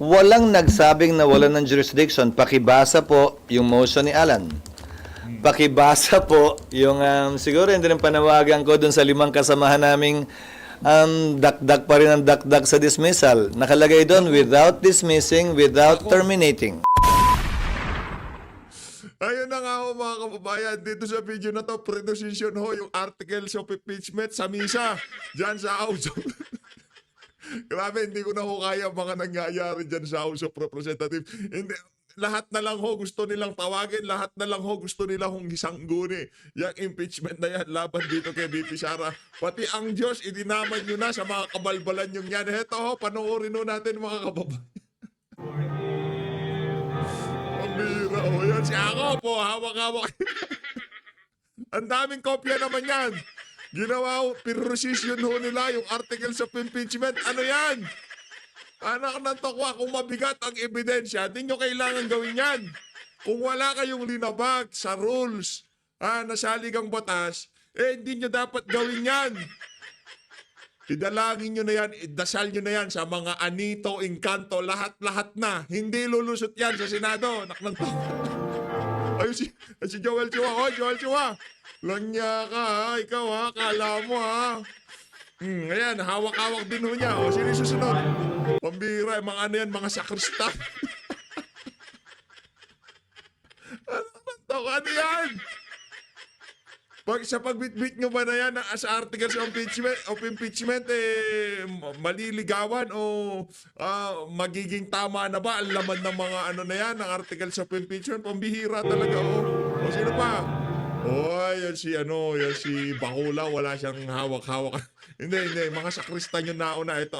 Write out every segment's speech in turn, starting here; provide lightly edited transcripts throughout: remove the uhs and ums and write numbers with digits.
Walang nagsabing na wala ng jurisdiction. Pakibasa po yung motion ni Alan. Pakibasa po yung, siguro hindi rin panawagan ko dun sa 5 kasamahan naming dakdak pa rin ang dakdak sa dismissal. Nakalagay doon, without dismissing, without terminating. Ayun na nga ho mga kababayan, dito sa video na to, pronunciation ho yung articles of impeachment sa misa, dyan sa House of... Grabe, hindi ko na ho kaya mga nangyayari dyan sa House of Representatives. Hindi, lahat na lang ho gusto nilang tawagin, lahat na lang ho gusto nilang isangguni. Yung impeachment na yan, laban dito kay VP Sara. Pati ang Diyos, idinaman nyo na sa mga kabalbalan yung yan. Heto ho, panoorin ho natin mga kababayan. Pambira ho, yan si ako po, hawak-hawak. Ang daming kopya naman yan. Ginawa ho, pirosisyon ho nila yung articles of impeachment. Ano yan? Anak ng tokwa, kung mabigat ang ebidensya, di nyo kailangan gawin yan. Kung wala kayong linabag sa rules na saligang batas, hindi nyo dapat gawin yan. Idalangin nyo na yan, idasal nyo na yan sa mga anito, engkanto, lahat-lahat na. Hindi lulusot yan sa Senado. Anak ng tokwa. Ayun si Joel Chua. Oh, Joel Chua. Lanya ka ha, ikaw ha, kala mo ha. Ayan, hawak-hawak din ho niya. O, sino susunod? Pambira, mga ano yan, mga sakristan. Ano yan? Sa pagbitbit nyo ba na yan sa articles of impeachment, maliligawan o magiging tama na ba ang laman ng mga ano na yan, ng articles of impeachment? Pambihira talaga, o sino pa? Yan si Bakula, wala siyang hawak-hawak. hindi, mga sakristan yung nauna. Ito,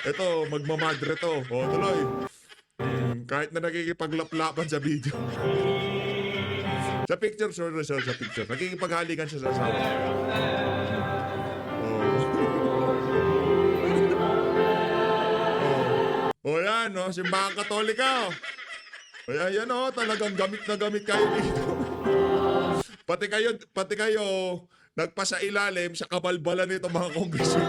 Ito, magmamadre to. O, tuloy. Kahit na nakikipaglaplapan sa video. Sa picture, sorry, sa picture. Nakikipaghalikan siya sa asawa. Yan, simbahan Katolika. Yan, talagang gamit na gamit kayo dito. Pati kayo, nagpasa ilalim sa kabalbalan nito mga kongresyon.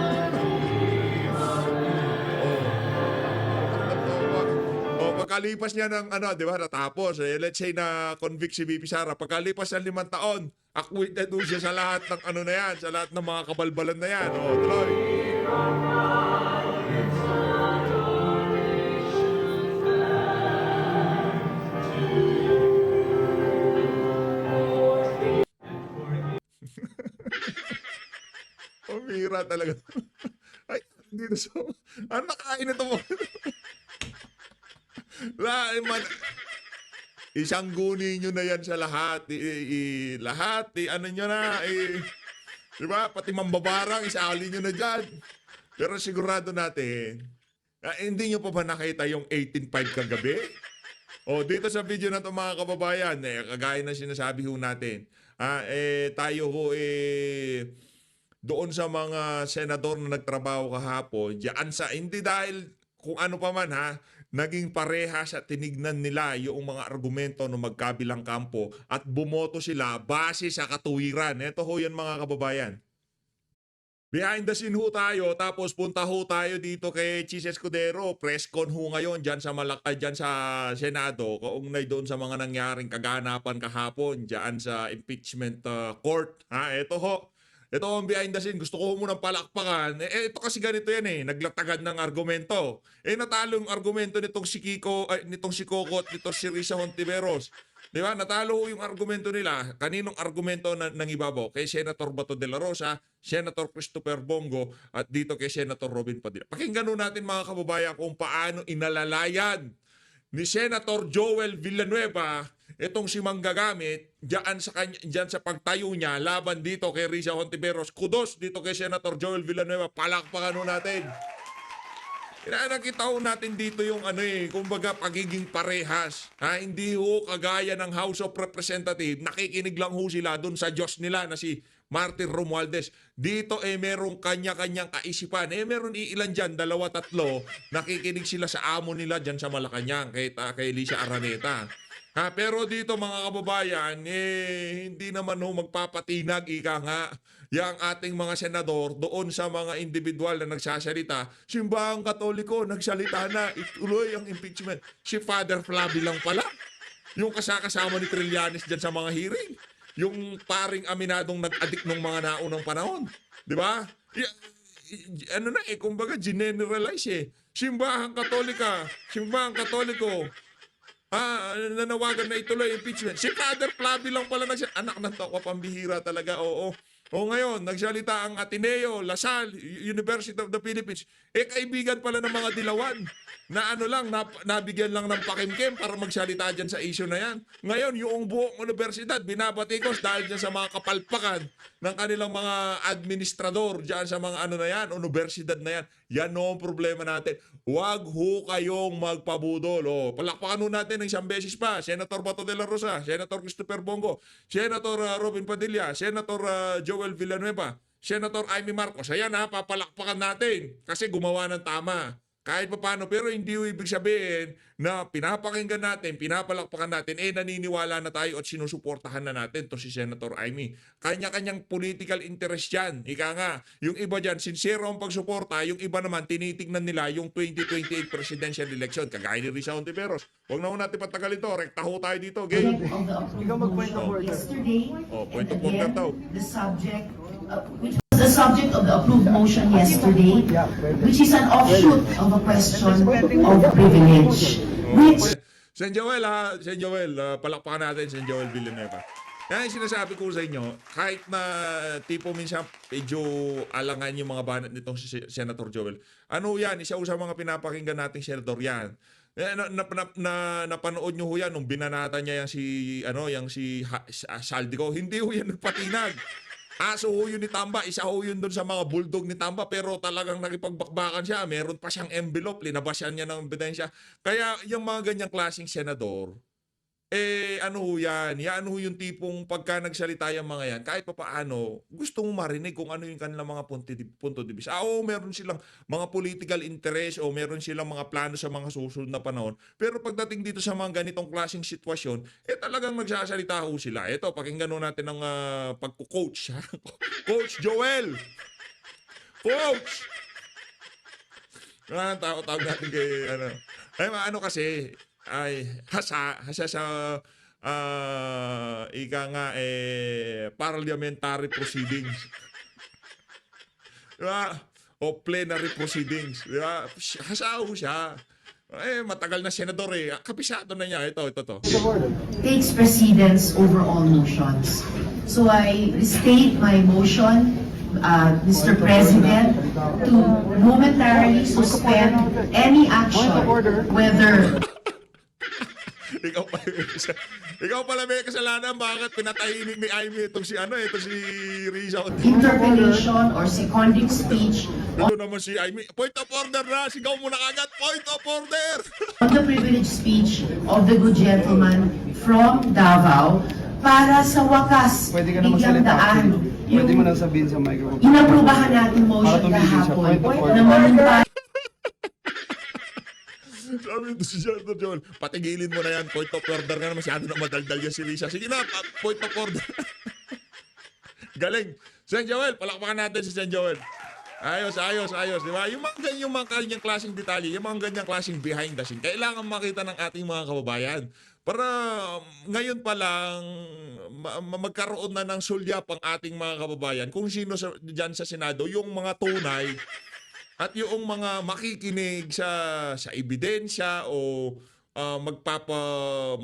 Pagkalipas niya ng di ba, natapos, let's say na convict si VP Sara, pagkalipas ng 5 taon, acquitted siya sa lahat ng na yan, sa lahat ng mga kabalbalan na yan. Tuloy. Pamira talaga. Ay, dito sa... Ano nakain ito mo? Isang guni nyo na yan sa lahat. Lahat, ano nyo na, diba? Pati mambabarang, isali nyo na dyan. Pero sigurado natin, hindi nyo pa ba nakita yung 18.5 kagabi? Dito sa video na ito mga kababayan, kagaya na sinasabi ho natin, tayo ho, doon sa mga senador na nagtrabaho kahapon, diyan sa, hindi dahil kung ano pa man naging pareha sa tinignan nila yung mga argumento ng magkabilang kampo at bumoto sila base sa katuwiran. Ito ho yan mga kababayan. Behind the scene ho tayo, tapos punta ho tayo dito kay Chis Escudero. Press con ho ngayon dyan sa, dyan sa Senado, kaugnay doon sa mga nangyaring kaganapan kahapon dyan sa impeachment court. Ito ho. Ito ang behind the scene. Gusto ko munang palakpakan. Ito kasi ganito yan naglatagan ng argumento. Natalo yung argumento nitong si Kiko, nitong si Coco at nitong si Risa Hontiveros. Di ba? Natalo yung argumento nila. Kaninong argumento ng ibabaw? Kay Senator Bato de la Rosa, Senator Christopher Bongo, at dito kay Senator Robin Padilla. Pakinggan natin mga kababayan kung paano inalalayan ni Senator Joel Villanueva itong si Manggagamit diyan sa pagtayo niya laban dito kay Risa Hontiveros. Kudos dito kay Senator Joel Villanueva. Palakpakan natin. Nakita ho natin dito yung kumbaga pagiging parehas. Hindi ho kagaya ng House of Representatives. Nakikinig lang ho sila doon sa Diyos nila na si Martin Romualdez. Dito merong kanya-kanyang kaisipan. Meron ilan dyan, 2, 3. Nakikinig sila sa amo nila dyan sa Malacanang kay Lisa Araneta. Pero dito mga kababayan, hindi naman ho magpapatinag, ika nga, yang ating mga senador doon sa mga individual na nagsasalita. Simbahang Katoliko, nagsalita na, ituloy ang impeachment. Si Father Flavi lang pala. Yung kasama ni Trillanes dyan sa mga hearing. Yung paring aminadong nag-addict nung mga naunang panahon. Di ba? Kumbaga, generalize Simbahang Katoliko, nanawagan na ituloy impeachment. Si Father Flavi lang pala anak ng toko, pambihira talaga, oo. O ngayon, nagsalita ang Ateneo, Lasal, University of the Philippines. Kaibigan pala ng mga dilawan na nabigyan lang ng pakimkim para magsalita dyan sa issue na yan. Ngayon, yung buong universidad, binabatikos dahil dyan sa mga kapalpakan ng kanilang mga administrador dyan sa mga universidad na yan. Yan ang problema natin. Huwag ho kayong magpabudol. Palakpakan ho natin ng isang beses pa. Senator Bato de la Rosa, Senator Christopher Bongo, Senator Robin Padilla, Senator Joel Villanueva, Senator Amy Marcos. Ayan papalakpakan natin kasi gumawa ng tama. Kahit paano, pero hindi ibig sabihin na pinapakinggan natin, pinapalakpakan natin, naniniwala na tayo at sinusuportahan na natin to si Senator Amy. Kanya-kanyang political interest yan. Ika nga, yung iba dyan, sincero ang pagsuporta, yung iba naman, tinitignan nila yung 2028 presidential election, kagaya ni Risa Hontiveros. Huwag na ho natin patagal ito, rekta ho tayo dito, game. Ikaw mag-point of order. Yesterday, point of order daw. the subject, which was the subject of the approved motion yesterday, which is an offshoot of a question of privilege, which Sen Joel, palakpakan natin Sen Joel Villanueva. Yan yung sinasabi ko sa inyo, kahit na tipo minsan medyo alangan yung mga banat nitong si Senator Joel. Isa sa mga pinapakinggan nating senador yan. Napanood nyo ho yan nung binanata niya si Saldico. Hindi ho yan nagpatinag. Aso ho yun ni Tamba, isa ho yun doon sa mga bulldog ni Tamba, pero talagang nakipagbakbakan siya. Meron pa siyang envelope, linabasan niya ng ebidensya. Kaya yung mga ganyang klaseng senador, yan yung tipong pagka nagsalita yung mga yan, kahit pa paano, gusto mo marinig kung ano yung kanilang mga punto de vista. Meron silang mga political interest o meron silang mga plano sa mga susunod na panahon. Pero pagdating dito sa mga ganitong klaseng sitwasyon, talagang nagsasalita ho sila. Ito, pakinggan natin ang pagko-coach. Coach Joel! Coach! Tawag natin kay, kasi, hasa sa parliamentary proceedings. Diba? O plenary proceedings. Diba? Hasaw siya. Matagal na senador Kabisado na niya. Ito. takes precedence over all motions. So I restate my motion, Mr. President, to momentarily suspend any action, whether Ikaw pala may kasalanan, bakit pinatahimik ni Amy itong si Risa. interpellation or seconding speech Ito naman si Amy. Point of order na! Sigaw mo na kagad! Point of order! on the privileged speech of the good gentleman from Davao para sa wakas Pwede ka na bigyang magsalita. daan Pwede mo yung nang sabihin sa microphone. inaprubahan natin Para motion tumigil siya. kahapon Point of order. na manumpa Sabi ito si Senator Joel, patigilin mo na yan. Point of order nga na, masyado na madaldal yan si Risa. Sige na, point of order. Galing. Sen Joel, palakpakan natin si Sen Joel. Ayos. Di ba? Yung mga ganyang klaseng detalye, yung mga ganyang klaseng behind the scene, kailangan makita ng ating mga kababayan. Para ngayon pa lang, magkaroon na ng sulyap ang ating mga kababayan kung sino dyan sa Senado, yung mga tunay at yung mga makikinig sa ebidensya o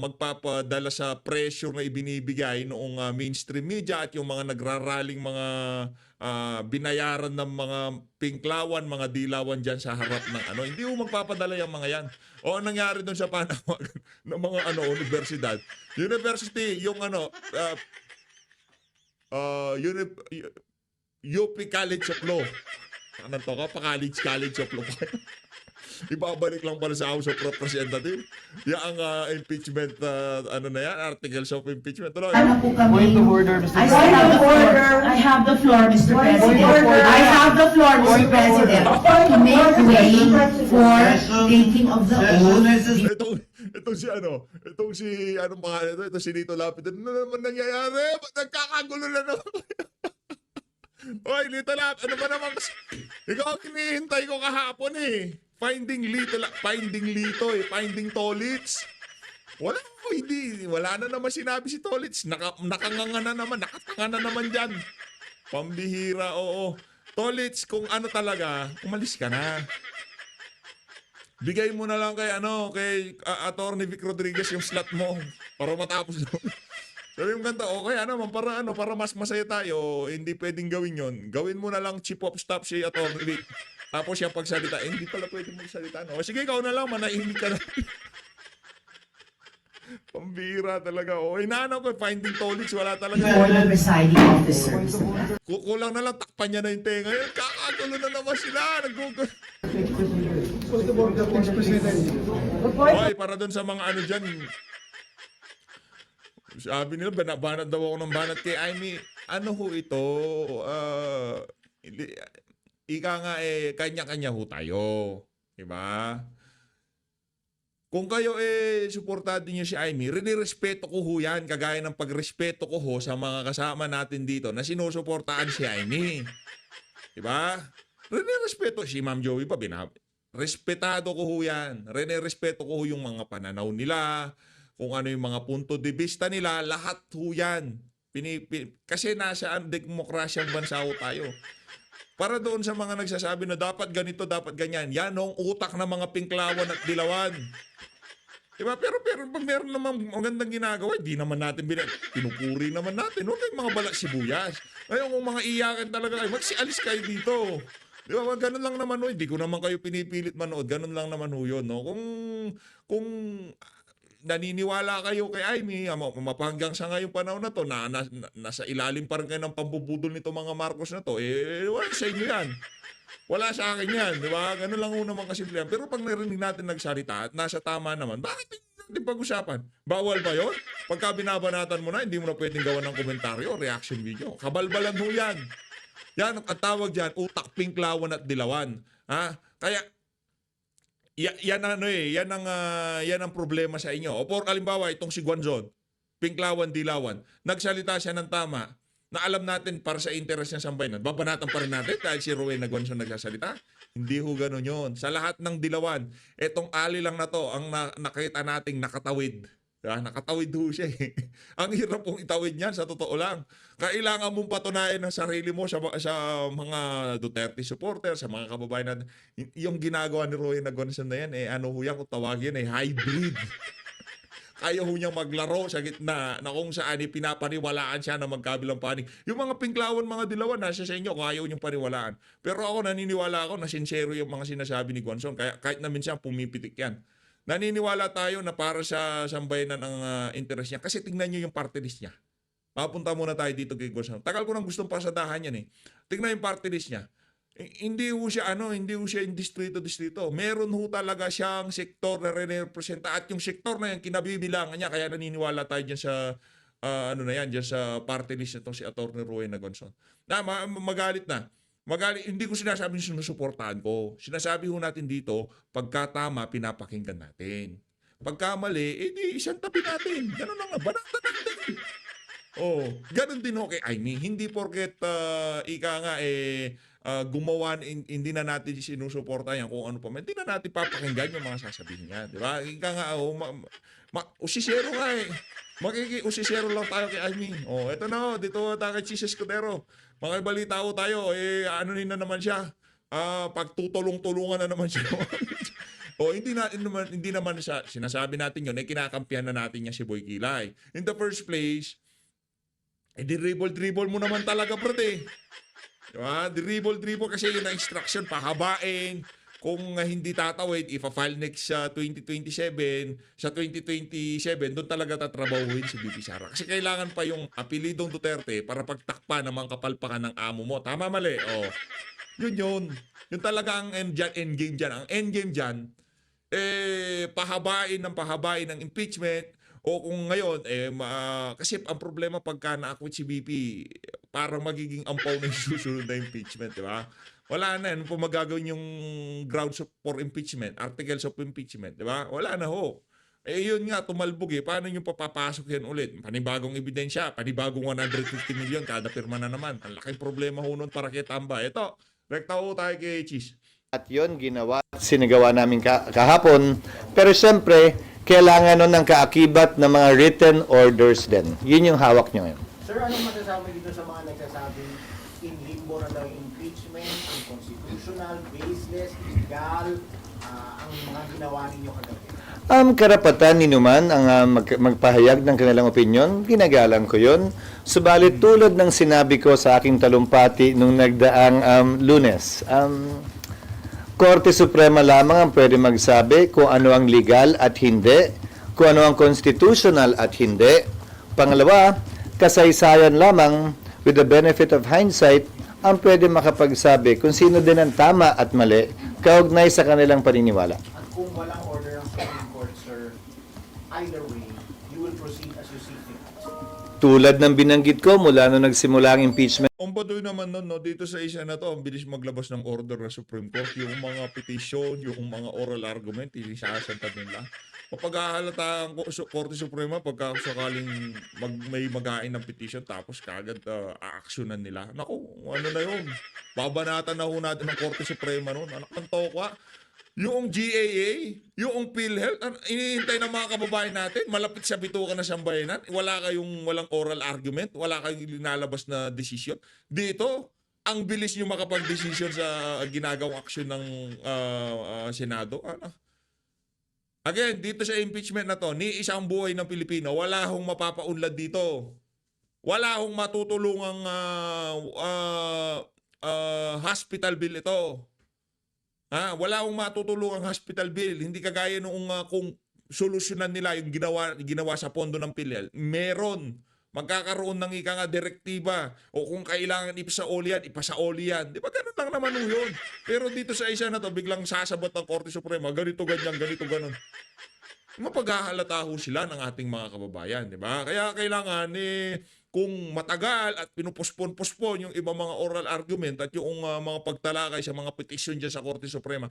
magpapadala sa pressure na ibinibigay noong mainstream media at yung mga nagraraling mga binayaran ng mga pinklawan, mga dilawan dyan sa harap ng hindi mo magpapadala yung mga yan. O nangyari doon sa panawagan ng mga universidad. University, yung UP College of Law. College of Law. ibabalik lang pala sa House of Representatives. Yan ang impeachment, ano na yan, articles of impeachment. Ano? Ano po kami? Point of order, Mr. I still have the floor. I have the floor, Mr. President. I have the floor, Mr. President, to make way for taking of the oath. Itong si ano, anong pangalan ito? Ito si Lito Lapid. Ano naman nangyayari? Ba't nagkakagulo na naman? Oy, Lito Lapid, ano ba naman? Ikaw ang hinihintay ko kahapon eh. Finding Tolits. Wala na naman sinabi si Tolits. Nakanganga na naman, nakatanga na naman dyan. Pambihira, oo. Tolits, kung ano talaga, umalis ka na. Bigay mo na lang kay Attorney Vic Rodriguez yung slot mo para matapos na. Sabi yung ganda, okay, para mas masaya tayo, hindi pwedeng gawin yon. Gawin mo na lang chief of staff si Attorney Vic. Tapos siya pagsalita, hindi pala pwedeng magsalita. No? Sige, ikaw na lang, manahimik ka na. Pambira talaga. O, inaano ko, finding Tolits, wala talaga. For the presiding officer. Kukulang na lang, takpan niya na yung tenga. Kakagulo na naman sila. Nagugulo. Hoy, para doon sa mga ano dyan. Sabi nila, banat daw ako ng banat kay Amy. Ano ho ito? Ika nga kanya-kanya ho tayo. Diba? Kung kayo suportado niyo si Amy, rinirespeto ko ho yan, kagaya ng pagrespeto ko ho sa mga kasama natin dito na sinusuportaan si Amy. Diba? Rinirespeto si Ma'am Joey pa, respetado ko ho yan. Rinirespeto ko ho yung mga pananaw nila, kung ano yung mga punto de vista nila, lahat ho yan. Kasi nasa demokrasyang bansa ho tayo. Para doon sa mga nagsasabi na dapat ganito, dapat ganyan, yan ang utak ng mga pinklawan at dilawan. Diba? Pero pag meron naman magandang ginagawa, di naman natin pinupuri naman natin. Huwag kayong mga balat sibuyas. Ngayon kung mga iyakan talaga kayo, magsialis kayo dito. Di ba? Ganun lang naman ho. Hindi ko naman kayo pinipilit manood. Ganun lang naman ho yun. No? Kung naniniwala kayo kay Amy, mapahanggang sa ngayong panahon na to, nasa ilalim pa rin kayo ng pambubudol nito mga Marcos na to, wala sa inyo yan. Wala sa akin yan, di ba? Ganun lang ho naman kasimple yan. Pero pag narinig natin nagsalita at nasa tama naman, bakit hindi pag-usapan? Bawal ba yun? Pagka binabanatan mo na, hindi mo na pwedeng gawa ng komentaryo o reaction video. Kabalbalan ho yan. Yan, ang tawag dyan, utak, pinklawan at dilawan. Ha? Kaya, yan ang problema sa inyo. O por kalimbawa, itong si Guanzon, pinklawan, dilawan, nagsalita siya ng tama, na alam natin para sa interes ng sambayanan, babanatan pa rin natin dahil si Rowena Guanzon nagsasalita. Hindi ho ganun yun. Sa lahat ng dilawan, etong ali lang na to, ang nakita nating nakatawid. Nakatawid ho siya eh. Ang hirap pong itawid niyan, sa totoo lang. Kailangan mong patunayan ng sarili mo sa mga Duterte supporter, sa mga kababayan natin. Yung ginagawa ni Rowena Guanzon na yan, ano ho yan kung tawagin, hybrid. Kaya ho niyang maglaro sa gitna na kung saan pinapaniwalaan siya na magkabilang panig. Yung mga pinklawan, mga dilawan, nasa sa inyo kung ayaw niyong paniwalaan. Pero ako naniniwala ako na sincero yung mga sinasabi ni Guanzon. Kaya kahit na minsan pumipitik yan. Naniniwala tayo na para sa sambayanan ang interest niya. Kasi tingnan niyo yung party list niya. Papunta muna tayo dito kay Guanzon. Tagal ko nang gustong pasadahan yan eh. Tingnan yung party list niya. Hindi ho siya in distrito. Meron ho talaga siyang sektor na representa at yung sektor na yan kinabibilangan niya, kaya naniniwala tayo diyan sa diyan sa party list nitong si Atty. Rowena Guanzon. Magalit na. Hindi ko sinasabing sinusuportahan ko. Sinasabi ho natin dito, pagka tama, pinapakinggan natin. Pagka mali, di isang tabi natin. Ganun lang, banatan natin. Ganun din ho kay Amy. Hindi porket gumawa, hindi na natin sinusuporta yan kung ano pa. Hindi na natin papakinggan yung mga sasabihin niya. Di ba? Ika nga, usisero nga eh. Usisero lang tayo kay Amy. Eto na dito tayo kay Jesus Cordero. Mga balita ho tayo, ano na naman siya. Pagtutulong-tulungan na naman siya. Hindi naman siya, sinasabi natin yun, kinakampihan na natin niya si Boy Kilay. In the first place, dribble mo naman talaga, brate. Diba? Dribble kasi yun ang instruction, pahabain. Kung hindi tatawid, ipa-file next sa 2027, sa 2027, doon talaga tatrabahuin si BP Sara. Kasi kailangan pa yung apelidong Duterte para pagtakpa ng mga kapalpakan ng amo mo. Tama, mali? Yun. Yung talaga ang endgame dyan. Ang endgame dyan, pahabain ng impeachment. O kung ngayon, kasi ang problema pagka na-acquit si BP, parang magiging ampaw na yung susunod na impeachment, di ba? Wala na, ano po magagawin yung grounds for impeachment, articles of impeachment, di ba? Wala na ho. Yun nga, tumalbog Paano nyo papapasok yan ulit? Panibagong ebidensya, panibagong 150 million, kada pirma na naman. Ang laking problema ho nun para kay Tamba. Ito, rekta ho tayo kay Cheese. At yon ginawa, sinagawa namin kahapon. Pero siyempre, kailangan nun ng kaakibat ng mga written orders din. Yun yung hawak nyo ngayon. Sir, anong masasabi dito sa mga nagsasabing in limbo na daw yung impeachment, unconstitutional, baseless, illegal, ang mga ginawa ninyo kagabi? Karapatan ni Numan ang magpahayag ng kanilang opinion, ginagalang ko yon. Subalit tulad ng sinabi ko sa aking talumpati nung nagdaang Lunes, Korte Suprema lamang ang pwede magsabi kung ano ang legal at hindi, kung ano ang constitutional at hindi. Pangalawa, kasaysayan lamang with the benefit of hindsight ang pwede makapagsabi kung sino din ang tama at mali kaugnay sa kanilang paniniwala. At kung walang order ng Supreme Court, sir, either way, you will proceed as you see fit. Tulad ng binanggit ko mula nung nagsimula ang impeachment, Ang baduy naman nun, no, dito sa isa na to, ang bilis maglabas ng order ng Supreme Court. Yung mga petition, yung mga oral argument, ilisasantad nila. Mapaghahalata ang Korte Suprema pagka sakaling may magain ng petition tapos kagad aaksyonan nila. Naku, ano na yun? Babanatan na ho natin ng Korte Suprema nun. Anak ng tokwa. Yung GAA, yung PhilHealth, inihintay ng mga kababayan natin, malapit sa bituka na sambayanan, walang oral argument, wala kayong linalabas na desisyon. Dito, ang bilis nyo makapag-desisyon sa ginagawang aksyon ng Senado. Again, dito sa impeachment na to, ni isang buhay ng Pilipino, wala hong mapapaunlad dito. Wala hong matutulungang hospital bill ito. Wala akong matutulungang hospital bill. Hindi kagaya noong kung solusyonan nila yung ginawa sa pondo ng PhilHealth. Meron. Magkakaroon ng direktiba. O kung kailangan ipasaoli yan. Di ba ganun lang naman yun? Pero dito sa isa na to, biglang sasabot ng Korte Suprema, ganito, ganyan, ganito, ganun. Mapaghahalata ho sila ng ating mga kababayan. Di ba? Kaya kailangan kung matagal at pinupospon yung ibang mga oral argument at yung mga pagtalakay sa mga petition dyan sa Korte Suprema,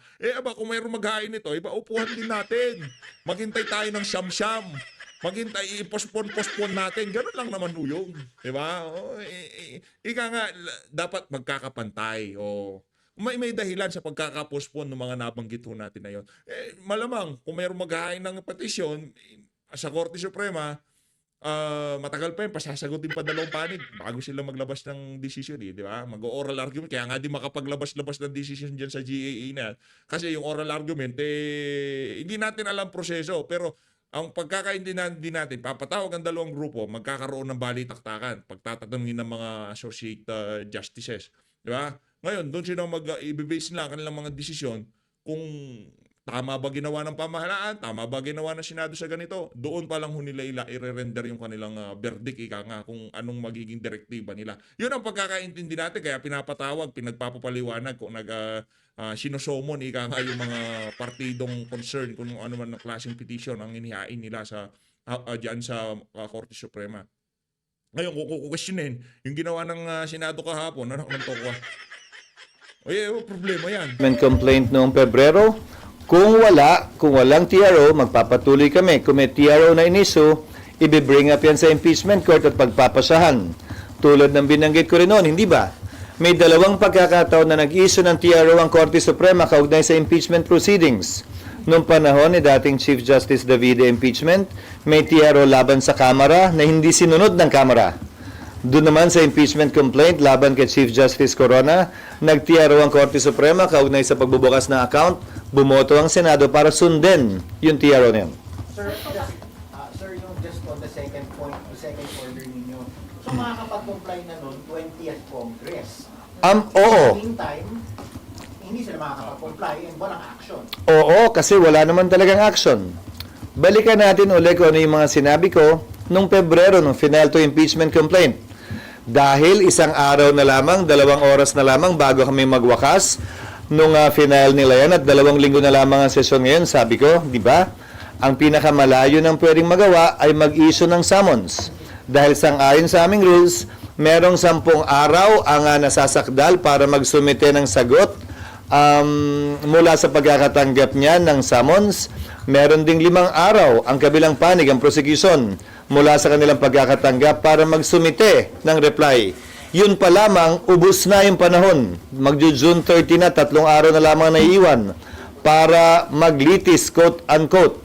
kung mayroong maghain nito, upuhan din natin. Maghintay tayo ng siyam-siyam. Maghintay, i-postpone natin. Ganun lang naman yung. Diba? Ika nga, dapat magkakapantay. May dahilan sa pagkakapostpone ng mga nabanggit ho natin na yun. Malamang, kung mayroong maghain ng petisyon sa Korte Suprema, matagal pa yun, pasasagutin pa 2 panig bago sila maglabas ng decision di ba? Mag-oral argument, kaya nga di makapaglabas-labas ng decision dyan sa GAA na. Kasi yung oral argument, hindi natin alam proseso, pero ang pagkakaintindihan din natin, papatawag ang 2 grupo, magkakaroon ng balitaktakan, pagtatanungin ng mga associate justices, di ba? Ngayon, doon sila i-base nila ang kanilang mga desisyon kung tama ba ginawa ng pamahalaan? Tama ba ginawa ng Senado sa ganito? Doon pa lang nila i-render yung kanilang verdict, kung anong magiging direktiba nila. Yun ang pagkakaintindi natin, kaya pinapatawag, pinagpapaliwanag kung sinusomon yung mga partidong concern kung ano man ang klaseng petition ang inihain nila dyan sa Korte Suprema. Ngayon, kung kukwestiyonin, yung ginawa ng Senado kahapon, anak ng tokwa. Problema yan. complaint noong Pebrero. Kung walang TRO, magpapatuloy kami. Kung may TRO na iniso, i-bring up yan sa impeachment court at pagpapasahan. Tulad ng binanggit ko rin noon, hindi ba? May 2 pagkakataon na nag-iso ng TRO ang Korte Suprema kaugnay sa impeachment proceedings. Noong panahon ni dating Chief Justice Davide impeachment, may TRO laban sa Kamara na hindi sinunod ng Kamara. Doon naman sa impeachment complaint laban kay Chief Justice Corona, nag-TRO ang Korte Suprema kaugnay sa pagbubukas ng account, bumoto ang Senado para sundin yung TRO na yun. Sir, just on the second point, the second order ninyo, so makakapag-comply na nun 20th Congress. Oo. Meantime, hindi sila makakapag-comply and walang action. Oo, kasi wala naman talagang action. Balikan natin ulit kung ano yung mga sinabi ko nung Pebrero, nung final to impeachment complaint. Dahil isang araw na lamang, 2 oras na lamang bago kami magwakas nung final nila yan at 2 linggo na lamang ang sesyon ngayon, sabi ko, di ba? Ang pinakamalayo ng pwedeng magawa ay mag-issue ng summons. Dahil sang-ayon sa aming rules, merong 10 araw ang nasasakdal para magsumite ng sagot mula sa pagkakatanggap niya ng summons. Meron ding 5 araw ang kabilang panig, ang prosecution, mula sa kanilang pagkakatanggap para magsumite ng reply. Yun pa lamang, ubus na yung panahon. Magjo-June 30 na, 3 araw na lamang naiiwan para maglitis, quote-unquote.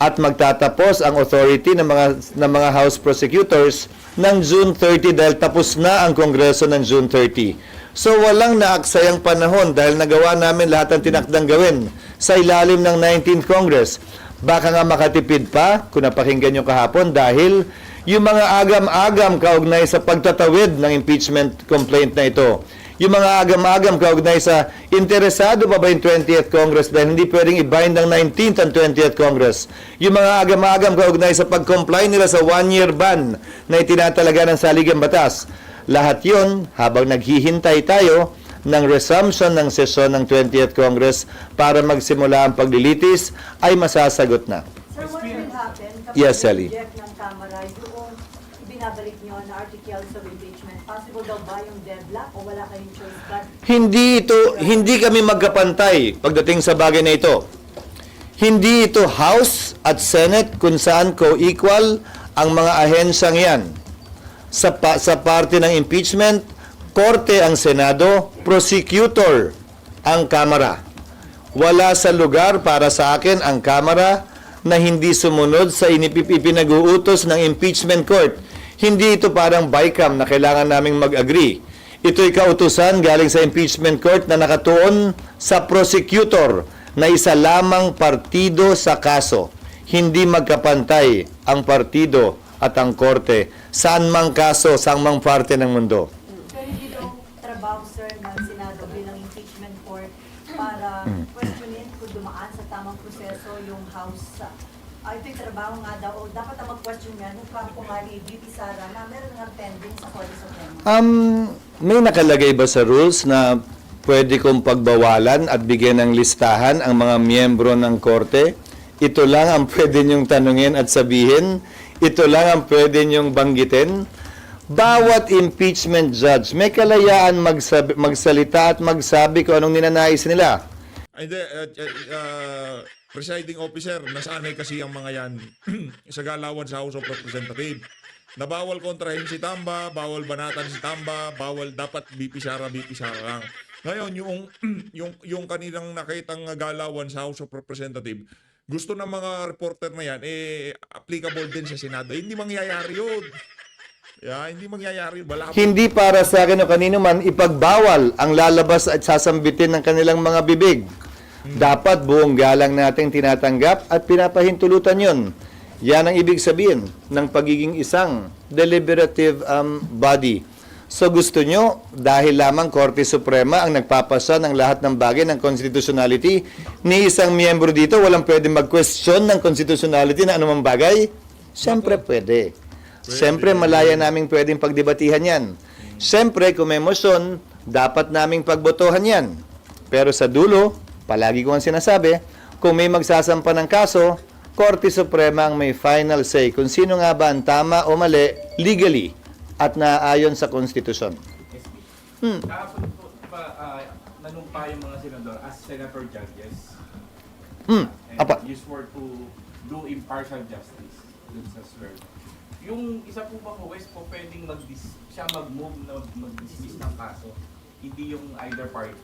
At magtatapos ang authority ng mga House prosecutors ng June 30 dahil tapos na ang Kongreso ng June 30. So walang naaksayang panahon dahil nagawa namin lahat ng tinakdang gawin sa ilalim ng 19th Congress. Baka nga makatipid pa kung napakinggan nyo kahapon dahil yung mga agam-agam kaugnay sa pagtatawid ng impeachment complaint na ito, yung mga agam-agam kaugnay sa interesado pa ba yung 20th Congress dahil hindi pwedeng i-bind ng 19th and 20th Congress, yung mga agam-agam kaugnay sa pag-comply nila sa 1-year ban na itinatalaga ng saligang batas, lahat yun habang naghihintay tayo ng resumption ng sesyon ng 20th Congress para magsimula ang paglilitis ay masasagot na. Sir, what will happen kapag Yes, Sally. reject ng Kamara yung binabalik nyo na articles of impeachment? Possible daw ba yung deadlock o wala kayong choice but Hindi kami magkapantay pagdating sa bagay na ito. Hindi ito House at Senate kung saan co-equal ang mga ahensyang yan. Sa parte ng impeachment, Korte ang Senado, prosecutor ang Kamara. Wala sa lugar para sa akin ang Kamara na hindi sumunod sa ipinag-uutos ng impeachment court. Hindi ito parang BICAM na kailangan naming mag-agree. Ito'y kautusan galing sa impeachment court na nakatuon sa prosecutor na isa lamang partido sa kaso. Hindi magkapantay ang partido at ang korte. Saan mang kaso, saan mang parte ng mundo. pero hindi daw trabaho, sir, ng Senado bilang impeachment court para questionin kung dumaan sa tamang proseso yung House. Ito'y trabaho nga daw o dapat ang mag-question yan kung mali Beauty Sara na meron nga pending sa Korte Suprema. May nakalagay ba sa rules na pwede kong pagbawalan at bigyan ng listahan ang mga miyembro ng korte? Ito lang ang pwede niyong tanungin at sabihin? Ito lang ang pwede niyong banggitin? Bawat impeachment judge may kalayaan magsalita at magsabi kung anong ninanais nila. Hindi, presiding officer, nasanay kasi ang mga yan sa galawan sa House of Representatives. Na bawal kontrahin si Tamba, bawal banatan si Tamba, bawal dapat BP Sara lang. Ngayon, yung kanilang nakitang galawan sa House of Representatives, gusto ng mga reporter na yan, applicable din sa Senado. Hindi mangyayari yun. Hindi mangyayari yun. Hindi para sa akin o kanino man ipagbawal ang lalabas at sasambitin ng kanilang mga bibig. Dapat buong galang nating tinatanggap at pinapahintulutan yun. Yan ang ibig sabihin ng pagiging isang deliberative body. So gusto nyo, dahil lamang Korte Suprema ang nagpapasa ng lahat ng bagay ng constitutionality, ni isang miyembro dito walang pwede mag-question ng constitutionality na anumang bagay? Siyempre pwede. Siyempre malaya naming pwedeng pagdebatihan yan. Siyempre kung may motion, dapat naming pagbotohan yan. Pero sa dulo, palagi ko ang sinasabi, kung may magsasampa ng kaso, Korte Suprema ang may final say kung sino nga ba ang tama o mali legally at naayon sa konstitusyon. Kahapon po nanumpa yung mga senador as senator judges. Apa. You swore to do impartial justice dun sa swear. Yung isa po ba po, West po pwedeng siya mag-move na mag-dismiss ng kaso, hindi yung either party.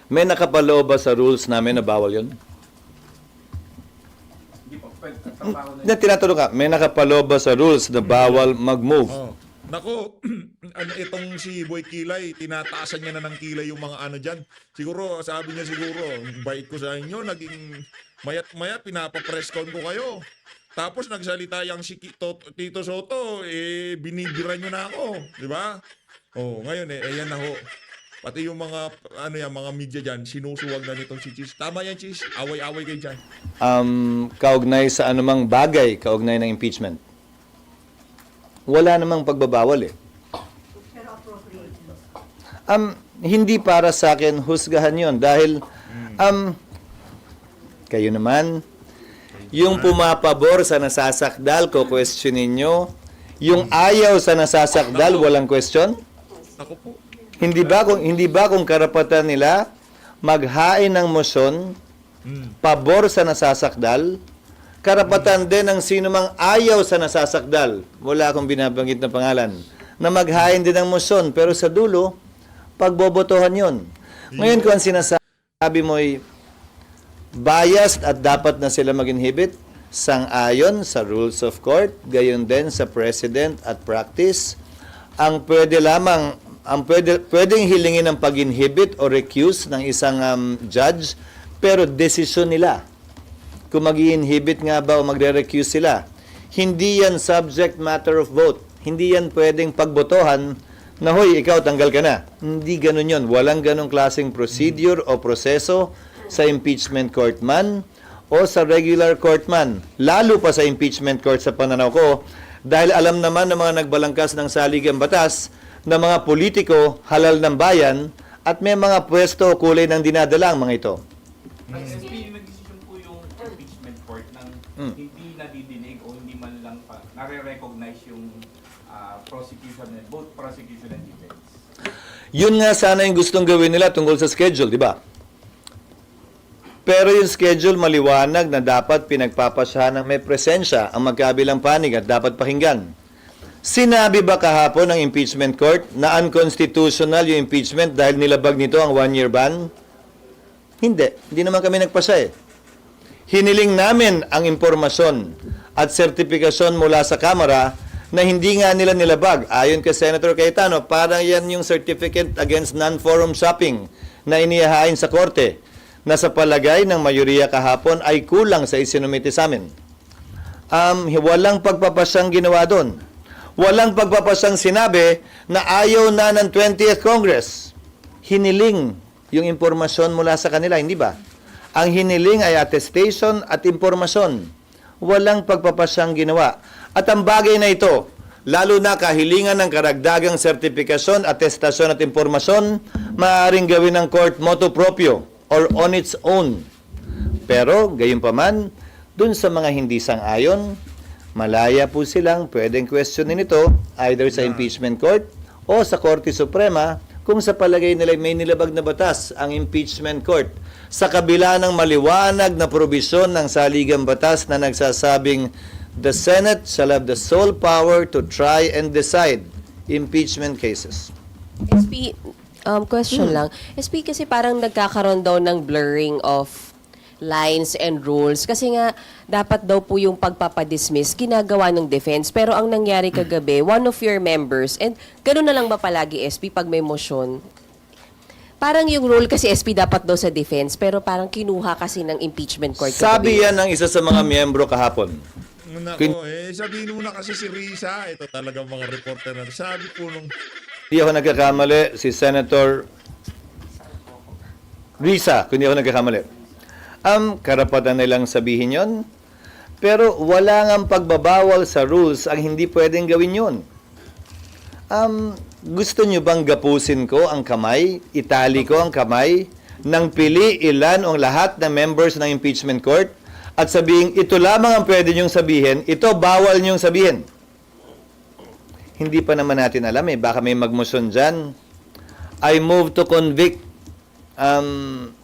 May nakapaloob ba sa rules namin na bawal yun? Hindi po, pwede trabaho na Na tinatanong ka, may nakapaloob ba sa rules na bawal mag-move? Oh. Nako, itong si Boy Kilay, tinataasan niya na ng kilay yung mga ano dyan. Siguro, sabi niya siguro, bait ko sa inyo, naging mayat-mayat, pinapa-press con ko kayo. Tapos nagsalita yung si Tito Soto, binibira nyo na ako, di ba? Oh, ngayon ayan na ho. Pati yung mga mga media diyan, sinusuwag na nitong si Chis. Tama yan, Chis. Away-away kayo diyan. Kaugnay sa anumang bagay, kaugnay ng impeachment. Wala namang pagbabawal eh. Hindi para sa akin husgahan yon dahil kayo naman, yung pumapabor sa nasasakdal, ko questionin nyo. Yung ayaw sa nasasakdal, walang question. Ako po. Hindi ba kung karapatan nila maghain ng motion pabor sa nasasakdal, karapatan din ng sino mang ayaw sa nasasakdal, wala akong binabanggit na pangalan, na maghain din ng motion, pero sa dulo, pagbobotohan yon. Ngayon kung ang sinasabi mo'y biased at dapat na sila mag-inhibit, sang-ayon sa rules of court, gayon din sa precedent at practice, ang pwedeng hilingin ng pag-inhibit o recuse ng isang judge, pero desisyon nila kung mag-i-inhibit nga ba o magre-recuse sila. Hindi yan subject matter of vote. Hindi yan pwedeng pagbotohan na, hoy, ikaw, tanggal ka na. Hindi ganun yun. Walang ganung klaseng procedure o proseso sa impeachment court man o sa regular court man. Lalo pa sa impeachment court sa pananaw ko, dahil alam naman ng mga nagbalangkas ng saligang batas na mga politiko halal ng bayan at may mga pwesto o kulay ng dinadala ang mga ito. SP, nag-decision po yung impeachment court ng hindi nadidinig o hindi man lang nare-recognize yung prosecution, both prosecution and defense. Yun nga sana yung gustong gawin nila tungkol sa schedule, di ba? Pero yung schedule maliwanag na dapat pinagpapasyahan ng may presensya ang magkabilang panig at dapat pakinggan. Sinabi ba kahapon ng impeachment court na unconstitutional yung impeachment dahil nilabag nito ang 1-year ban? Hindi naman kami nagpasya eh. Hiniling namin ang impormasyon at sertifikasyon mula sa Kamara na hindi nga nila nilabag. Ayon kay Senator Cayetano, parang yan yung certificate against non-forum shopping na inihahain sa korte na sa palagay ng mayoriya kahapon ay kulang sa isinumite sa amin. Walang pagpapasyang ginawa doon. Walang pagpapasyang sinabi na ayaw na ng 20th Congress. Hiniling yung impormasyon mula sa kanila, hindi ba? Ang hiniling ay attestation at impormasyon. Walang pagpapasyang ginawa. At ang bagay na ito, lalo na kahilingan ng karagdagang sertifikasyon, atestasyon at impormasyon, maaaring gawin ng court motu proprio or on its own. Pero, gayunpaman, dun sa mga hindi sang-ayon, malaya po silang pwedeng questionin ito either sa impeachment court o sa Korte Suprema kung sa palagay nila may nilabag na batas ang impeachment court sa kabila ng maliwanag na probisyon ng saligang batas na nagsasabing the Senate shall have the sole power to try and decide impeachment cases. SP, question lang. SP, kasi parang nagkakaroon daw ng blurring of lines and rules. Kasi nga, dapat daw po yung pagpapadismiss ginagawa ng defense. Pero ang nangyari kagabi, one of your members, and gano'n na lang ba palagi, SP, pag may motion? Parang yung rule kasi, SP, dapat daw sa defense, pero parang kinuha kasi ng impeachment court Sabi kagabi. yan ng isa sa mga miyembro kahapon. Nako, sabihin mo na kasi si Risa, ito talagang mga reporter na. Sabi po nung Hindi ako nagkakamali, si Senator Risa, kung hindi ako nagkakamali. Karapatan nilang sabihin yon, pero wala ngang pagbabawal sa rules ang hindi pwedeng gawin yon. Gusto nyo bang gapusin ko ang kamay, itali ko ang kamay, nang pili ilan o lahat ng members ng impeachment court at sabihin, ito lamang ang pwede nyong sabihin, ito bawal nyong sabihin? Hindi pa naman natin alam eh, baka may magmotion dyan. I move to convict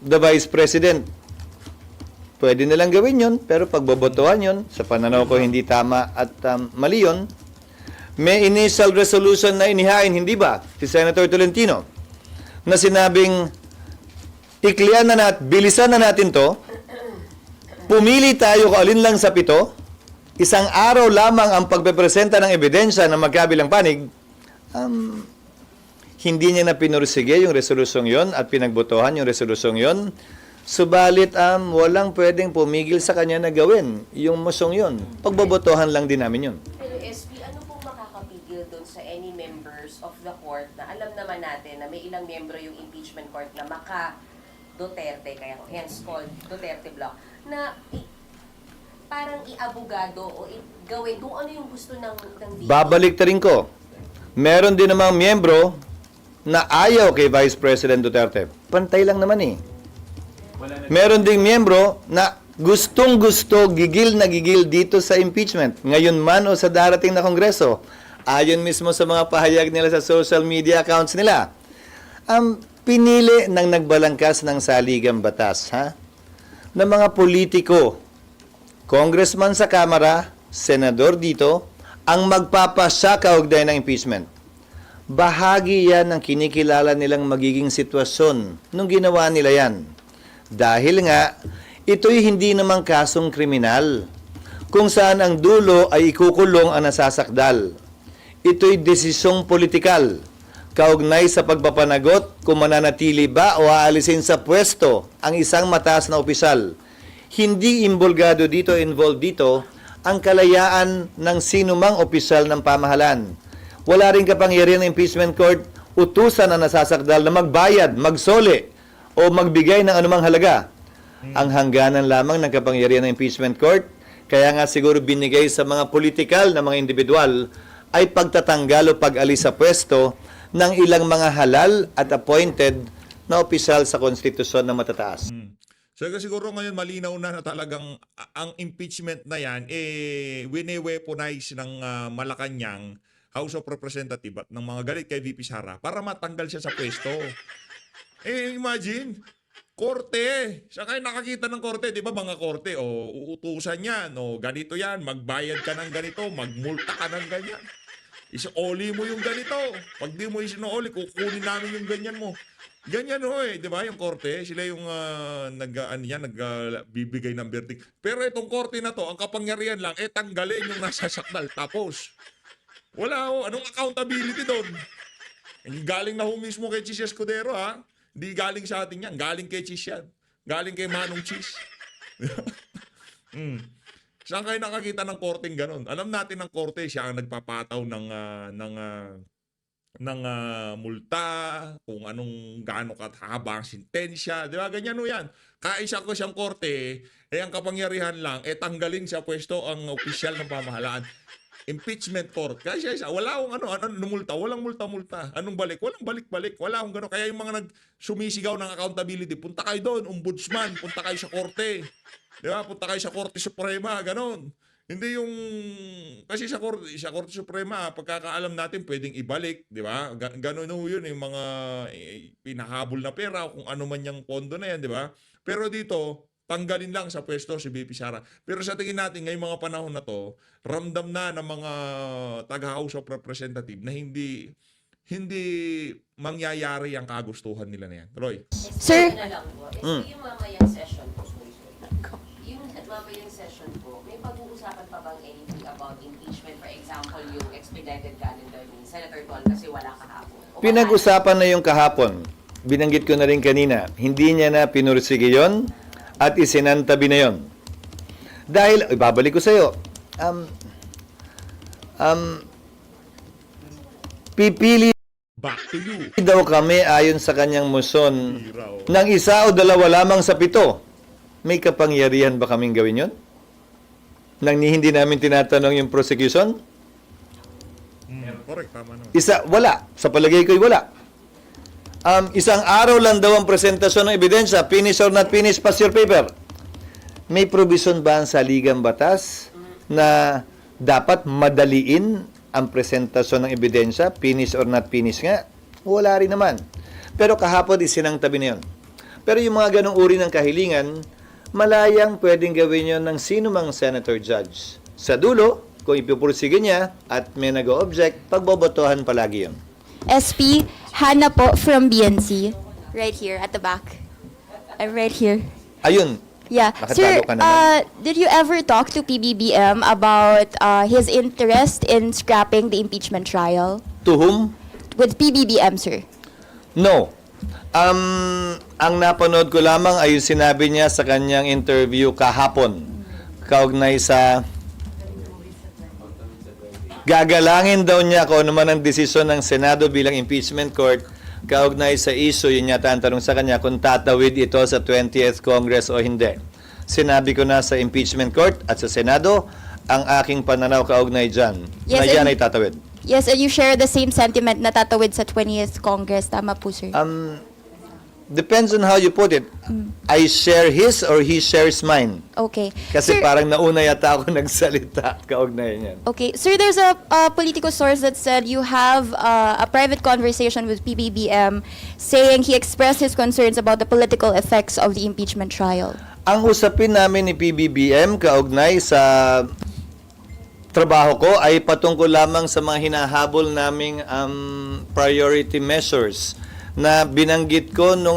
the Vice President. Pwede nilang gawin yun, pero pagbobotohan yun, sa pananaw ko hindi tama at mali yun. May initial resolution na inihain, hindi ba? Si Senator Tolentino, na sinabing, iklian na bilisan na natin to, pumili tayo kung alin lang sa 7, isang araw lamang ang pagpepresenta ng ebidensya ng magkabilang panig, hindi niya na pinursige yung resolusyong yon at pinagbotohan yung resolusyong yon. Subalit, walang pwedeng pumigil sa kanya na gawin yung mosyong yon. Pagbobotohan lang din namin yun. Pero SP, ano pong makakapigil doon sa any members of the court na alam naman natin na may ilang membro yung impeachment court na maka-Duterte, kaya hence called Duterte Block, na parang iabogado o gawin kung ano yung gusto ng VP. Babalik ta rin ko. Meron din namang miyembro na ayaw kay Vice President Duterte. Pantay lang naman eh. Wala na Meron ding miyembro na gustong-gusto, gigil na gigil dito sa impeachment. Ngayon man o sa darating na Kongreso. Ayon mismo sa mga pahayag nila sa social media accounts nila. Pinili ng nagbalangkas ng saligang batas, ng mga politiko, congressman sa Kamara, senador dito, ang magpapasya kaugnay ng impeachment. Bahagi yan ng kinikilala nilang magiging sitwasyon nung ginawa nila yan. Dahil nga, ito'y hindi namang kasong kriminal, kung saan ang dulo ay ikukulong ang nasasakdal. Ito'y desisyong politikal, kaugnay sa pagpapanagot kung mananatili ba o aalisin sa pwesto ang isang mataas na opisyal. Hindi involved dito ang kalayaan ng sinumang opisyal ng pamahalaan. Wala rin kapangyarihan ng impeachment court utusan ang nasasakdal na magbayad, magsoli, o magbigay ng anumang halaga. Ang hangganan lamang ng kapangyarihan ng impeachment court, kaya nga siguro binigay sa mga politikal na mga individual, ay pagtatanggal o pag-alis sa pwesto ng ilang mga halal at appointed na opisyal sa konstitusyon na matataas. So siguro ngayon malinaw na talagang ang impeachment na yan, wine-weaponize ng Malacanang House of Representatives at ng mga galit kay VP Sara para matanggal siya sa pwesto. Imagine, korte. Saan kayo nakakita ng korte? Di ba mga korte, uutusan yan, ganito yan, magbayad ka ng ganito, magmulta ka ng ganyan. Isa-oli mo yung ganito. Pag di mo isino-oli, kukunin namin yung ganyan mo. Ganyan di ba yung korte? Sila yung nagbibigay ng verdict. Pero itong korte na to, ang kapangyarihan lang, tanggalin yung nasasakdal. Tapos, wala anong accountability doon? Galing na mismo kay Chis Escudero, Hindi galing sa atin yan. Galing kay Chis yan. Galing kay Manong Chis. Saan kayo nakakita ng korteng ganon? Alam natin ng korte, siya ang nagpapataw ng multa, kung anong gaano kahaba ang sentensya. Di ba? Ganyan yan. Kaisa ko siyang korte, ang kapangyarihan lang, tanggalin sa pwesto ang opisyal ng pamahalaan. Impeachment court. Kaya siya, wala akong multa, walang multa-multa. Anong balik? Walang balik-balik. Wala akong gano'n. Kaya yung mga nagsumisigaw ng accountability, punta kayo doon, ombudsman, punta kayo sa korte. Di ba? Punta kayo sa Korte Suprema, gano'n. Hindi yung, kasi sa Korte Suprema, pagkakaalam natin, pwedeng ibalik, di ba? Gano'n yun, yung mga pinahabol na pera, kung ano man yung pondo na yan, di ba? Pero dito, tanggalin lang sa pwesto si VP Sara. Pero sa tingin natin, ngayong mga panahon na to, ramdam na ng mga taga-House of Representatives na hindi mangyayari ang kagustuhan nila na yan. Roy? Sir? Yung mamayang session po, yung mamayang session po, may pag-uusapan pa bang anything about impeachment? For example, yung expedited calendar ni Senator Tol kasi wala kahapon. Pinag-usapan na yung kahapon. Binanggit ko na rin kanina. Hindi niya na pinursige yon at isinantabi na yon. Dahil, ibabalik ko sa iyo, pipili Back to you. daw kami ayon sa kanyang motion Hiraw. ng isa o dalawa lamang sa 7. May kapangyarihan ba kaming gawin yon? Nang hindi namin tinatanong yung prosecution? Correct, tama naman. Wala. Sa palagay ko'y wala. Isang araw lang daw ang presentasyon ng ebidensya. Finish or not finish, pass your paper. May provision ba ang saligang batas na dapat madaliin ang presentasyon ng ebidensya? Finish or not finish nga? Wala rin naman. Pero kahapon isinangtabi na yun. Pero yung mga ganong uri ng kahilingan, malayang pwedeng gawin yun ng sino mang senator judge. Sa dulo, kung ipupursige niya at may nag-object, pagbobotohan palagi yun. SP, Hannah po from BNC. Right here at the back. I'm right here. Ayun. Yeah. Nakatalo Sir, ka naman. did you ever talk to PBBM about his interest in scrapping the impeachment trial? To whom? With PBBM, sir. No. Ang napanood ko lamang ay yung sinabi niya sa kanyang interview kahapon. Kaugnay sa gagalangin daw niya kung ano man ang desisyon ng Senado bilang impeachment court kaugnay sa issue. Yun yata ang tanong sa kanya kung tatawid ito sa 20th Congress o hindi. Sinabi ko na sa impeachment court at sa Senado ang aking pananaw kaugnay dyan na Yes, yan and- ay tatawid. Yes, and you share the same sentiment na tatawid sa 20th Congress. Tama po, sir. Depends on how you put it. I share his or he shares mine. Okay. Kasi Sir, parang nauna yata ako nagsalita kaugnay niyan. okay. Sir, there's a political source that said you have a private conversation with PBBM saying he expressed his concerns about the political effects of the impeachment trial. Ang usapin namin ni PBBM kaugnay sa trabaho ko ay patungkol lamang sa mga hinahabol naming priority measures na binanggit ko nung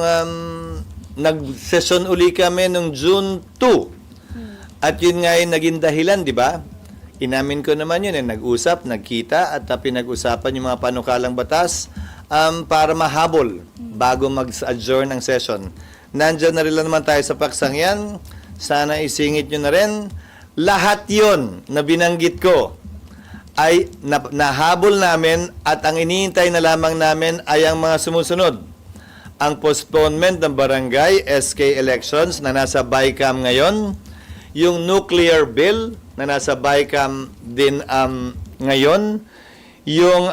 nag-session uli kami nung June 2. At yun nga yung naging dahilan, di ba? Inamin ko naman yun, nag-usap, nagkita, at pinag-usapan yung mga panukalang batas para mahabol bago mag-adjourn ang session. Nandiyan na rin naman tayo sa paksang yan. Sana isingit nyo na rin. Lahat yon na binanggit ko ay nahabol namin at ang iniintay na lamang namin ay ang mga sumusunod. Ang postponement ng barangay SK elections na nasa BICAM ngayon, yung nuclear bill na nasa BICAM din ngayon, yung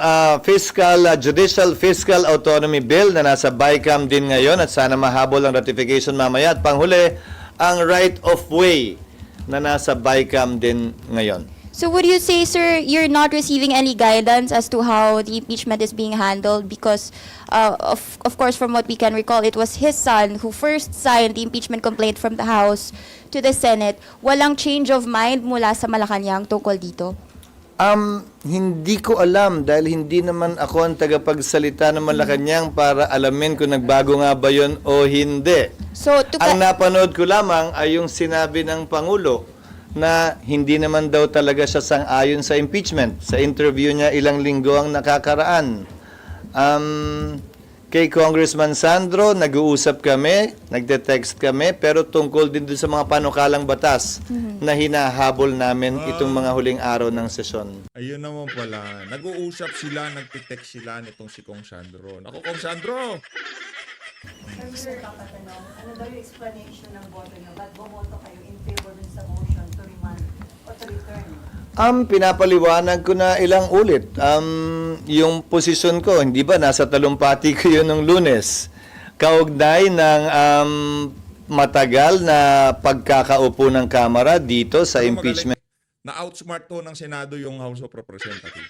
judicial fiscal autonomy bill na nasa BICAM din ngayon at sana mahabol ang ratification mamaya, at panghuli, ang right of way na nasa BICAM din ngayon. So would you say, sir, you're not receiving any guidance as to how the impeachment is being handled? Because, of course, from what we can recall, it was his son who first signed the impeachment complaint from the House to the Senate. Walang change of mind mula sa Malacanang tungkol dito? Hindi ko alam dahil hindi naman ako ang tagapagsalita ng Malacanang para alamin kung nagbago nga ba yun o hindi. So, Ang napanood ko lamang ay yung sinabi ng Pangulo na hindi naman daw talaga siya sang-ayon sa impeachment. Sa interview niya ilang linggo ang nakakaraan. Kay Congressman Sandro, nag-uusap kami, nagde-text kami, pero tungkol din dun sa mga panukalang batas na hinahabol namin itong mga huling araw ng sesyon. Ayun naman pala. Nag-uusap sila, nagtitext sila nitong si Kong Sandro. Naku, Kong Sandro! Sir, papatanong, ano daw yung explanation ng boto nyo? Ba't bumoto kayo in favor dun sa motion to remand o to return? Pinapaliwanag ko na ilang ulit. Yung posisyon ko, hindi ba, nasa talumpati ko yun nung Lunes. Kaugnay ng matagal na pagkakaupo ng Kamara dito sa impeachment. Na-outsmart to ng Senado yung House of Representatives.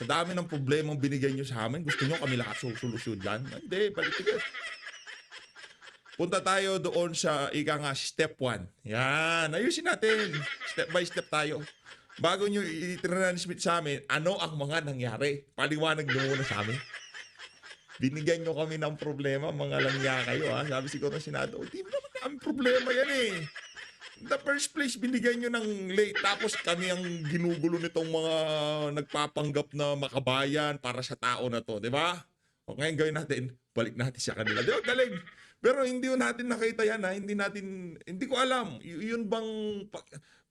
Sa dami ng problemang binigay nyo sa amin, gusto nyo kami lahat solusyon dyan? Hindi, balik tigas. Punta tayo doon sa step 1. Yan, ayusin natin. Step by step tayo. Bago nyo i-transmit sa amin, ano ang mga nangyari? Paliwanag nyo muna sa amin. Binigyan nyo kami ng problema, mga langya kayo. Ha? Sabi siguro ng Senado, di naman namin problema yan eh. In the first place, binigyan nyo ng late. Tapos kami ang ginugulo nitong mga nagpapanggap na makabayan para sa tao na to. Di ba? O ngayon gawin natin, balik natin sa kanila. Di ba? Galing. Pero hindi natin nakita yan ha. Hindi ko alam. Yun bang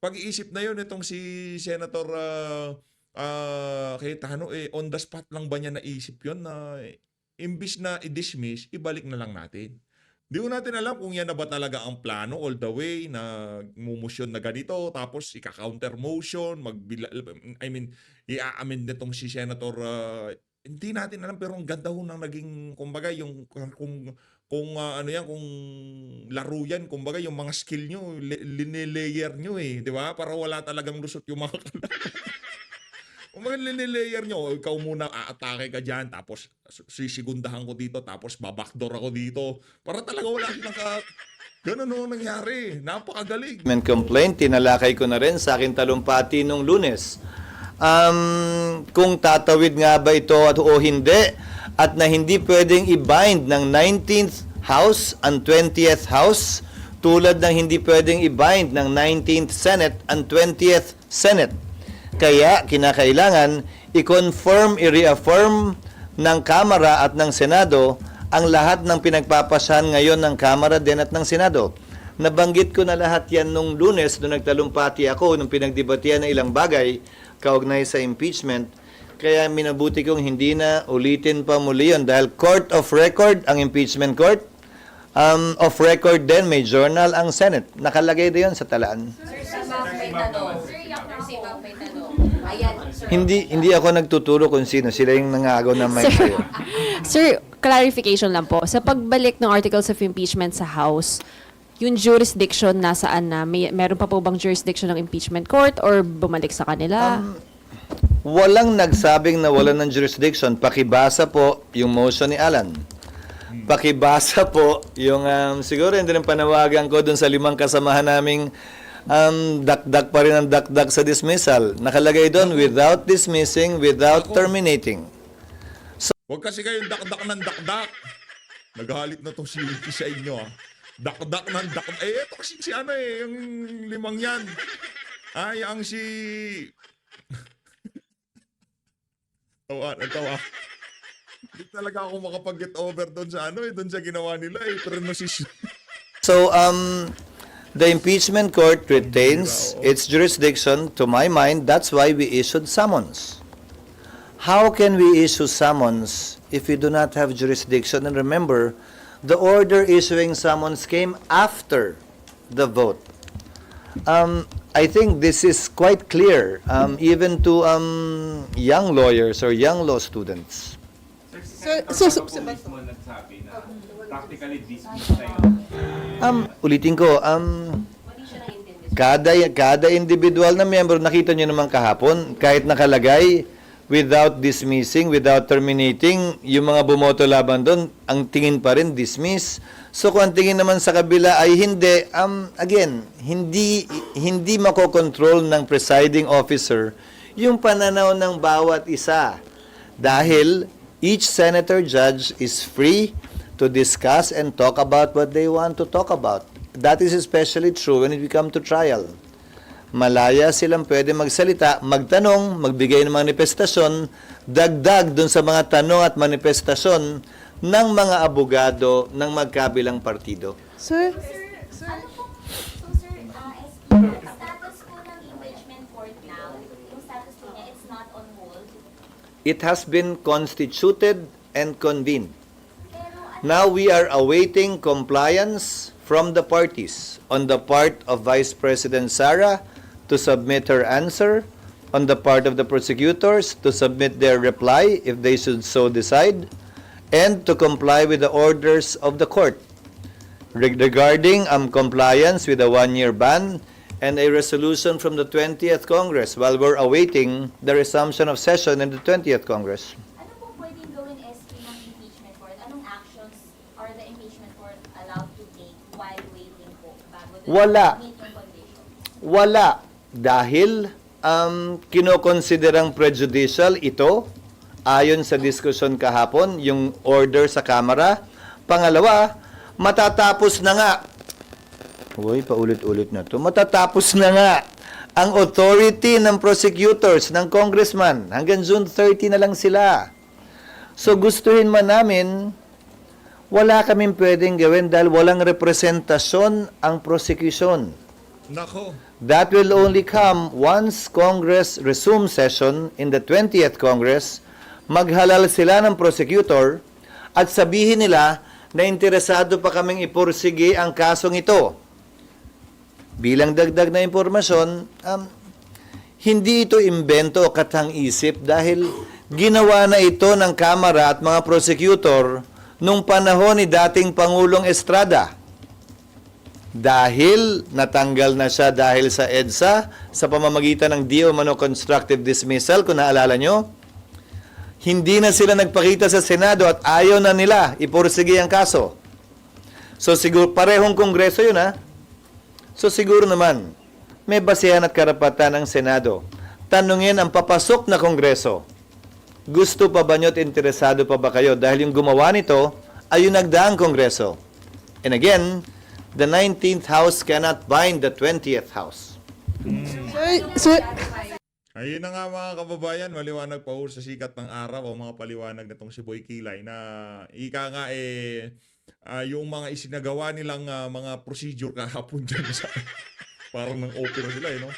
pag-iisip na yun itong si Senator Cayetano, on the spot lang ba niya naisip yun na imbis na i-dismiss, ibalik na lang natin. Di ko natin alam kung yan na ba talaga ang plano all the way na mumusyon na ganito, tapos ika-counter motion, i-amend nitong si Senator, hindi natin alam, pero ang ganda ho nang naging, kumbaga, kung laro yan, kumbaga, yung mga skill nyo, linelayer nyo di ba? Para wala talagang lusot yung mga Kumbaga, linelayer nyo, ikaw muna aatake ka dyan, tapos sisigundahan ko dito, tapos babackdoor ako dito. Para talaga wala silang ganun ang nangyari. Napakagaling. Complaint, tinalakay ko na rin sa akin talumpati nung Lunes. Kung tatawid nga ba ito o hindi, at na hindi pwedeng i-bind ng 19th House and 20th House, tulad ng hindi pwedeng i-bind ng 19th Senate and 20th Senate. Kaya kinakailangan i-confirm, i-reaffirm ng Kamara at ng Senado ang lahat ng pinagpapasahan ngayon ng Kamara din at ng Senado. Nabanggit ko na lahat yan nung Lunes, nung nagtalumpati ako, nung pinagdebatihan ng ilang bagay kaugnay sa impeachment. Kaya minabuti kong hindi na ulitin pa muli yun dahil court of record ang impeachment court. Of record din, may journal ang Senate. Nakalagay din yun sa talaan. Sir, may tanong. Si Ma'am may tanong. Ayan, sir. Hindi ako nagtuturo kung sino. Sila yung nangagaw ng mic sa'yo. Sir, clarification lang po. Sa pagbalik ng articles of impeachment sa House, yung jurisdiction nasaan na? Meron pa po bang jurisdiction ng impeachment court or bumalik sa kanila? Walang nagsabing na wala ng jurisdiction. Pakibasa po yung motion ni Alan. Pakibasa po yung, siguro hindi rin panawagan ko dun sa 5 kasamahan naming dakdak pa rin ang dakdak sa dismissal. Nakalagay doon, without dismissing, without terminating. Huwag kasi kayong dakdak ng dakdak. Naghalit na tong si Ricky sa inyo, ah. Dakdak ng dakdak. Ito kasi si ano yung 5 yan. Ang si... tawa. Hindi talaga ako makapag-get over doon sa doon sa ginawa nila pero So, the impeachment court retains its jurisdiction, to my mind. That's why we issued summons. How can we issue summons if we do not have jurisdiction? And remember, the order issuing summons came after the vote. I think this is quite clear, even to young lawyers or young law students. So mismo nagsabi na practically dismissed na yun. Ulitin ko, kada individual na miyembro, nakita nyo naman kahapon, kahit nakalagay, without dismissing, without terminating, yung mga bumoto laban doon, ang tingin pa rin, dismiss. So kung ang tingin naman sa kabila ay hindi, again, hindi makokontrol ng presiding officer yung pananaw ng bawat isa. Dahil each senator judge is free to discuss and talk about what they want to talk about. That is especially true when it comes to trial. Malaya silang pwede magsalita, magtanong, magbigay ng manifestasyon, dagdag dun sa mga tanong at manifestasyon ng mga abogado ng magkabilang partido. Sir? Ano po? So, sir, SP, status po ng impeachment court now, yung status po niya, it's not on hold. It has been constituted and convened. Pero, Now we are awaiting compliance from the parties on the part of Vice President Sara to submit her answer, on the part of the prosecutors to submit their reply if they should so decide, and to comply with the orders of the court regarding compliance with a 1-year ban and a resolution from the 20th Congress while we're awaiting the resumption of session in the 20th Congress. ano po pwedeng gawin SP ng impeachment court? Anong actions are the impeachment court allowed to take while waiting po bago Wala. meet yung condition? Wala. Dahil kinokonsiderang prejudicial ito ayon sa diskusyon kahapon, yung order sa Kamara. Pangalawa, matatapos na nga. Uy, paulit-ulit na to. Matatapos na nga ang authority ng prosecutors, ng congressman. Hanggang June 30 na lang sila. So gustuhin man namin, wala kaming pwedeng gawin dahil walang representasyon ang prosecution. Nako. That will only come once Congress resumes session in the 20th Congress. Maghalal sila ng prosecutor at sabihin nila na interesado pa kaming ipursige ang kasong ito. Bilang dagdag na impormasyon, hindi ito imbento o katang-isip dahil ginawa na ito ng Kamara at mga prosecutor nung panahon ni dating Pangulong Estrada. Dahil natanggal na siya dahil sa EDSA sa pamamagitan ng di umano constructive dismissal, kung naalala nyo, hindi na sila nagpakita sa Senado at ayaw na nila ipursige ang kaso. So siguro, parehong kongreso yun ha. So siguro naman, may basehan at karapatan ng Senado. Tanungin ang papasok na kongreso. Gusto pa ba nyo at interesado pa ba kayo? Dahil yung gumawa nito ay yung nagdaang kongreso. And again, the 19th House cannot bind the 20th House. Sir? Ayun na nga mga kababayan, maliwanag pa ho sa sikat ng araw o mga paliwanag na tong si Boy Kilay na ika nga yung mga isinagawa nilang mga procedure kahapon dyan sa parang ng opera sila no?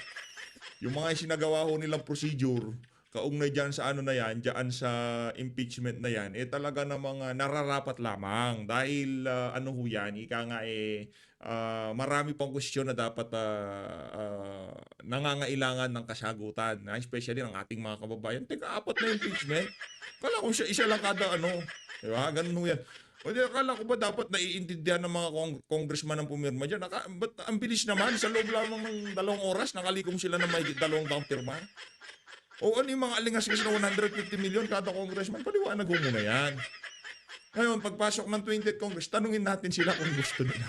Yung mga isinagawa ho nilang procedure kaugnay dyan sa ano na yan, dyan sa impeachment na yan, talaga namang nararapat lamang. Dahil ano ho yan, ika nga marami pang question na dapat nangangailangan ng kasagutan. Especially ng ating mga kababayan. Teka, 4 na impeachment. Kala ko isa lang kada ano. Diba? Ganun ho yan. O di, akala ko ba dapat naiintindihan ng mga congressman ng pumirma dyan? Ba't ang bilis naman? Sa loob lamang ng 2 oras, nakalikom sila ng may 2 taong pirma. O ano yung mga alingas kasi na 150 million kada congressman? Paliwanag ho muna yan. Ngayon, pagpasok ng 20th Congress, tanungin natin sila kung gusto nila.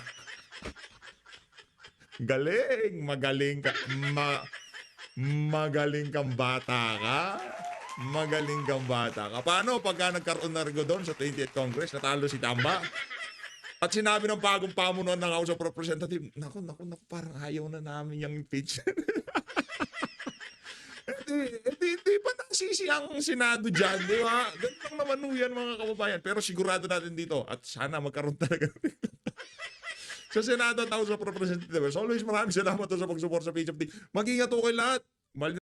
Galing! Magaling ka. Magaling kang bata ka. Magaling kang bata ka. Paano pagka nagkaroon na rin doon sa 20th Congress, natalo si Tamba? At sinabi ng bagong pamunuan ng House of Representatives, naku, parang ayaw na namin yung impeachment. Hindi pa nasisi ang Senado dyan, di ba? Ganun naman yan mga kababayan. Pero sigurado natin dito, at sana magkaroon talaga sa Senado at House of Representatives. Always maraming salamat sa pag-support sa Page of the. Mag-ingat po kayo lahat.